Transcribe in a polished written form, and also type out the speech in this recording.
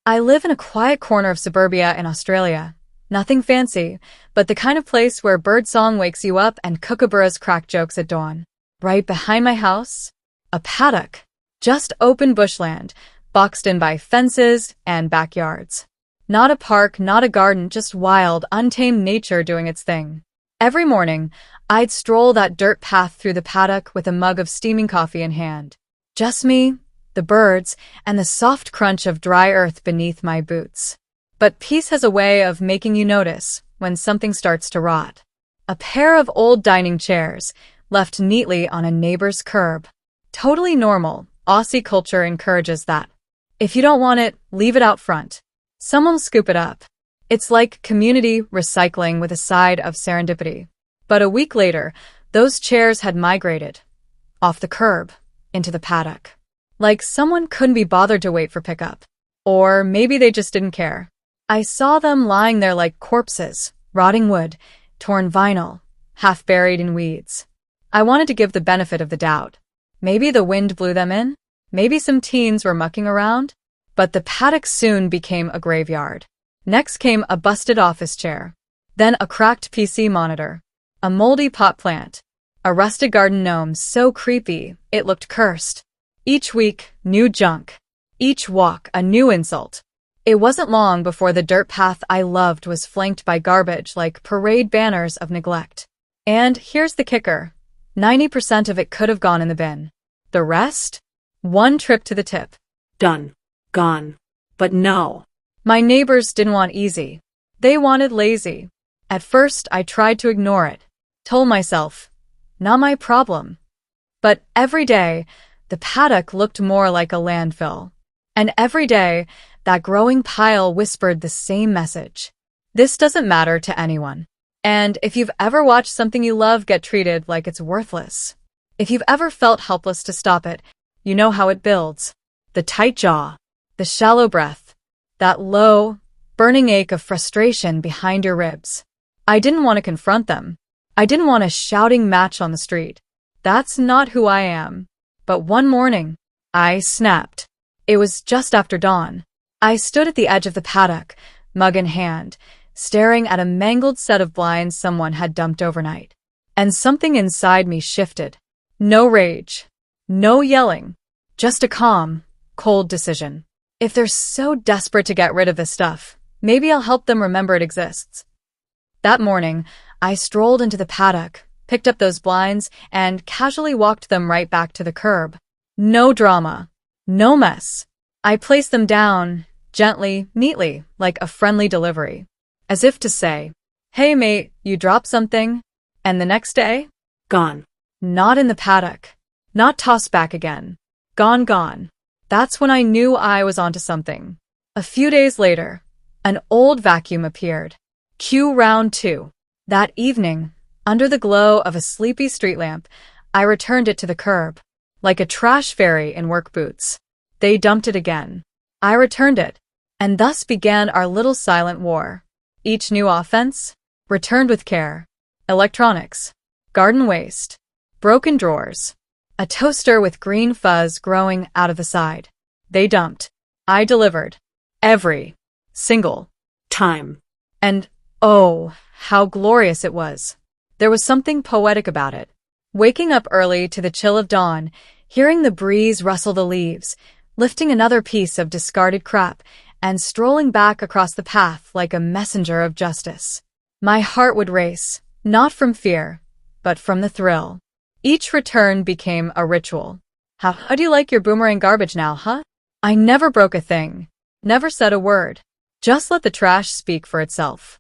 I live in a quiet corner of suburbia in Australia. Nothing fancy, but the kind of place where birdsong wakes you up and kookaburras crack jokes at dawn. Right behind my house, a paddock. Just open bushland, boxed in by fences and backyards. Not a park, not a garden, just wild, untamed nature doing its thing. Every morning, I'd stroll that dirt path through the paddock with a mug of steaming coffee in hand. Just me, the birds, and the soft crunch of dry earth beneath my boots. But peace has a way of making you notice when something starts to rot. A pair of old dining chairs, left neatly on a neighbor's curb. Totally normal. Aussie culture encourages that. If you don't want it, leave it out front. Someone will scoop it up. It's like community recycling with a side of serendipity. But a week later, those chairs had migrated. Off the curb, into the paddock. Like someone couldn't be bothered to wait for pickup. Or maybe they just didn't care. I saw them lying there like corpses, rotting wood, torn vinyl, half buried in weeds. I wanted to give the benefit of the doubt. Maybe the wind blew them in. Maybe some teens were mucking around. But the paddock soon became a graveyard. Next came a busted office chair. Then a cracked PC monitor. A moldy pot plant. A rusted garden gnome so creepy, it looked cursed. Each week, new junk. Each walk, a new insult. It wasn't long before the dirt path I loved was flanked by garbage like parade banners of neglect. And here's the kicker. 90% of it could have gone in the bin. The rest? One trip to the tip. Done. Gone. But no. My neighbors didn't want easy. They wanted lazy. At first, I tried to ignore it. Told myself, not my problem. But every day, the paddock looked more like a landfill. And every day, that growing pile whispered the same message. This doesn't matter to anyone. And if you've ever watched something you love get treated like it's worthless, if you've ever felt helpless to stop it, you know how it builds. The tight jaw, the shallow breath, that low, burning ache of frustration behind your ribs. I didn't want to confront them. I didn't want a shouting match on the street. That's not who I am. But one morning, I snapped. It was just after dawn. I stood at the edge of the paddock, mug in hand, staring at a mangled set of blinds someone had dumped overnight. And something inside me shifted. No rage. No yelling. Just a calm, cold decision. If they're so desperate to get rid of this stuff, maybe I'll help them remember it exists. That morning, I strolled into the paddock, picked up those blinds, and casually walked them right back to the curb. No drama. No mess. I placed them down, gently, neatly, like a friendly delivery. As if to say, hey mate, you dropped something? And the next day? Gone. Not in the paddock. Not tossed back again. Gone. That's when I knew I was onto something. A few days later, an old vacuum appeared. Cue round 2. That evening, under the glow of a sleepy street lamp, I returned it to the curb. Like a trash fairy in work boots. They dumped it again. I returned it. And thus began our little silent war. Each new offense, returned with care. Electronics. Garden waste. Broken drawers. A toaster with green fuzz growing out of the side. They dumped. I delivered. Every single time. And, oh, how glorious it was. There was something poetic about it. Waking up early to the chill of dawn, hearing the breeze rustle the leaves, lifting another piece of discarded crap, and strolling back across the path like a messenger of justice. My heart would race, not from fear, but from the thrill. Each return became a ritual. How do you like your boomerang garbage now, huh? I never broke a thing. Never said a word. Just let the trash speak for itself.